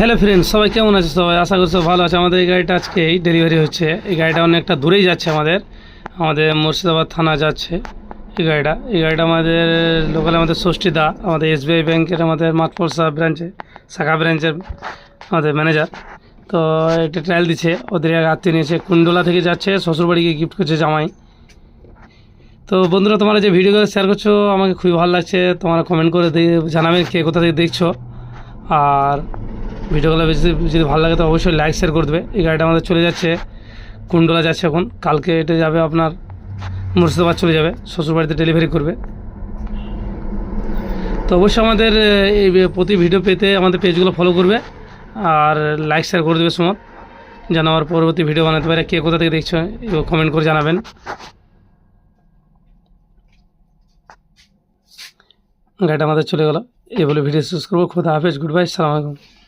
Hello friends, সবাই কেমন আছে? সবাই আশা করছি ভালো আছে। আমাদের এই গাড়িটা আজকেই ডেলিভারি হচ্ছে। এই গাড়িটা অনেকটা দূরেই যাচ্ছে, আমাদের মুর্শিদাবাদ থানা যাচ্ছে এই গাড়িটা আমাদের লোকালে আমাদের ষষ্ঠীদা, আমাদের এসবিআই ব্যাংকের আমাদের মাতপরসা শাখা ব্রাঞ্চের আমাদের ম্যানেজার। তো একটা ট্রায়াল দিচ্ছে, ওদের এক আত্মীয় নিয়েছে, কুণ্ডলা থেকে যাচ্ছে, শ্বশুরবাড়িকে গিফট করছে জামাই। তো বন্ধুরা, তোমরা যে ভিডিওগুলো শেয়ার করছো আমাকে খুবই ভালো লাগছে। তোমরা কমেন্ট করে জানাবে কে কোথা থেকে দেখছো। আর ভিডিওগুলো বেশি যদি ভালো লাগে তো অবশ্যই লাইক শেয়ার করে দেবে। এই গাড়িটা আমাদের চলে যাচ্ছে কুণ্ডলা যাচ্ছে এখন, কালকে এটা যাবে আপনার মুর্শিদাবাদ চলে যাবে, শ্বশুরবাড়িতে ডেলিভারি করবে। তো অবশ্যই আমাদের এই প্রতি ভিডিও পেতে আমাদের পেজগুলো ফলো করবে আর লাইক শেয়ার করে দেবে সময়, যেন আমার পরবর্তী ভিডিও বানাতে পারে। কে কোথা থেকে দেখছো কমেন্ট করে জানাবেন। গাড়িটা আমাদের চলে গেলো, এই বলে ভিডিও শেষ করবো। খোদা হাফেজ, গুড বাই, সালাম আলাইকুম।